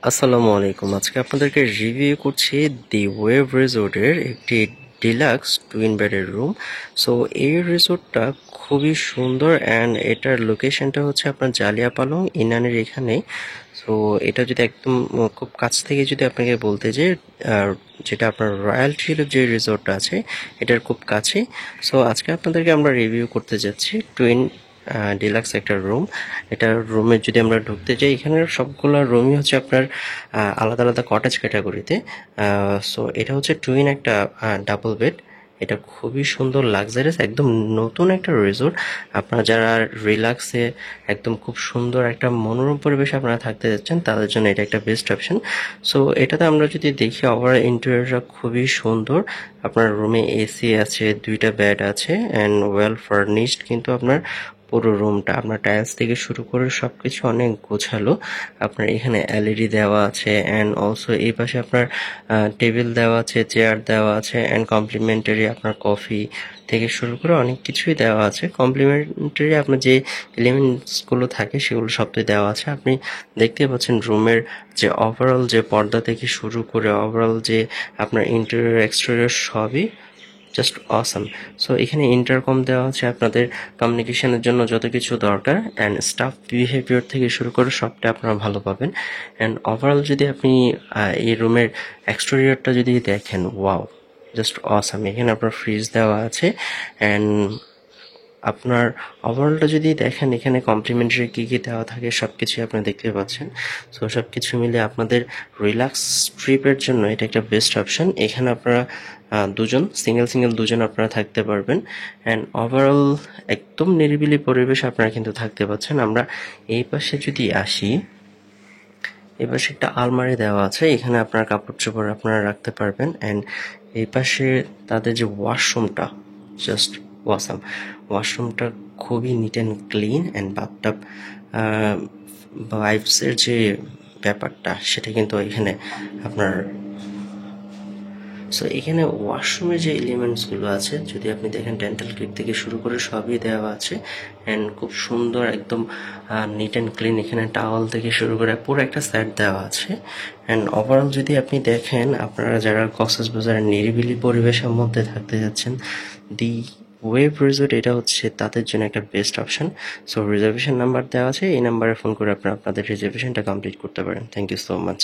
আসসালামু আলাইকুম। আজকে আপনাদেরকে রিভিউ করছি দি ওয়েভ রিসোর্টের একটি ডিলাক্স টুইন বেডের রুম। সো এই রিসোর্টটা খুবই সুন্দর অ্যান্ড এটার লোকেশনটা হচ্ছে আপনার জালিয়াপালং ইনানের এখানে। সো এটা যদি একদম খুব কাছ থেকে যদি আপনাকে বলতে যে যেটা আপনার রয়্যাল ট্রিলের যে রিসোর্টটা আছে এটার খুব কাছে। সো আজকে আপনাদেরকে আমরা রিভিউ করতে যাচ্ছি টুইন ডিলাক্স একটা রুম। এটা রুমে যদি আমরা ঢুকতে যাই, এখানের সবগুলো রুমই হচ্ছে আপনার আলাদা আলাদা কটেজ ক্যাটাগরিতে। সো এটা হচ্ছে টুইন একটা ডাবল বেড। এটা খুবই সুন্দর লাক্সারিয়াস, একদম নতুন একটা রিসোর্ট। আপনারা যারা রিল্যাক্সে একদম খুব সুন্দর একটা মনোরম পরিবেশে আপনারা থাকতে যাচ্ছেন তাদের জন্য এটা একটা বেস্ট অপশন। সো এটাতে আমরা যদি দেখি ওভারঅল ইন্টেরিয়রটা খুবই সুন্দর। আপনার রুমে এসি আছে, দুইটা বেড আছে অ্যান্ড ওয়েল ফার্নিশড। কিন্তু আপনার পুরো রুমটা আপনার টাইলস থেকে শুরু করে সবকিছু অনেক গোছালো। আপনার এখানে এলইডি দেওয়া আছে অ্যান্ড অলসো এই পাশে আপনার টেবিল দেওয়া আছে, চেয়ার দেওয়া আছে অ্যান্ড কমপ্লিমেন্টারি আপনার কফি থেকে শুরু করে অনেক কিছুই দেওয়া আছে। কমপ্লিমেন্টারি আপনার যে এলিমেন্টসগুলো থাকে সেগুলো সবটাই দেওয়া আছে। আপনি দেখতে পাচ্ছেন রুমের যে ওভারঅল যে পর্দা থেকে শুরু করে ওভারঅল যে আপনার ইন্টেরিয়র এক্সটেরিয়র সবই জাস্ট অসাম। সো এখানে ইন্টারকম দেওয়া আছে আপনাদের কমিউনিকেশনের জন্য যত কিছু দরকার, অ্যান্ড স্টাফ বিহেভিয়ার থেকে শুরু করে সবটা আপনারা ভালো পাবেন। অ্যান্ড ওভারঅল যদি আপনি এই রুমের এক্সটেরিয়রটা যদি দেখেন, ওয়াও, জাস্ট অসাম। এখানে আপনার ফ্রিজ দেওয়া আছে অ্যান্ড আপনার ওভারঅলটা যদি দেখেন এখানে কমপ্লিমেন্টারি কী কী দেওয়া থাকে সব কিছুই আপনারা দেখতে পাচ্ছেন। সো সব কিছু মিলে আপনাদের রিল্যাক্স ট্রিপের জন্য এটা একটা বেস্ট অপশন। এখানে আপনারা দুজন সিঙ্গেল দুজন আপনারা থাকতে পারবেন অ্যান্ড ওভারঅল একদম নিরিবিলি পরিবেশ আপনারা কিন্তু থাকতে পাচ্ছেন। আমরা এই পাশে যদি আসি, এই পাশে একটা আলমারি দেওয়া আছে, এখানে আপনার কাপড় চোপড় আপনারা রাখতে পারবেন অ্যান্ড এই পাশে তাদের যে ওয়াশরুমটা জাস্ট ওয়াসাম। ওয়াশরুমটা খুবই neat and clean and bathtub ভাইবসের যে ব্যাপারটা সেটা কিন্তু এখানে আপনার। সো এখানে ওয়াশরুমের যে এলিমেন্টসগুলো আছে যদি আপনি দেখেন, ডেন্টাল কিট থেকে শুরু করে সবই দেওয়া আছে অ্যান্ড খুব সুন্দর একদম নিট অ্যান্ড ক্লিন। এখানে টাওয়াল থেকে শুরু করে পুরো একটা সেট দেওয়া আছে অ্যান্ড ওভারঅল যদি আপনি দেখেন, আপনারা যারা কক্সবাজারের নিরিবিলি পরিবেশের মধ্যে থাকতে যাচ্ছেন, দি ওয়েভ রিসোর্ট এটা হচ্ছে তাদের জন্য একটা best option. So reservation number দেওয়া আছে, এই নাম্বারে ফোন করে আপনারা আপনাদের রিজার্ভেশনটা কমপ্লিট করতে পারেন। Thank you so much.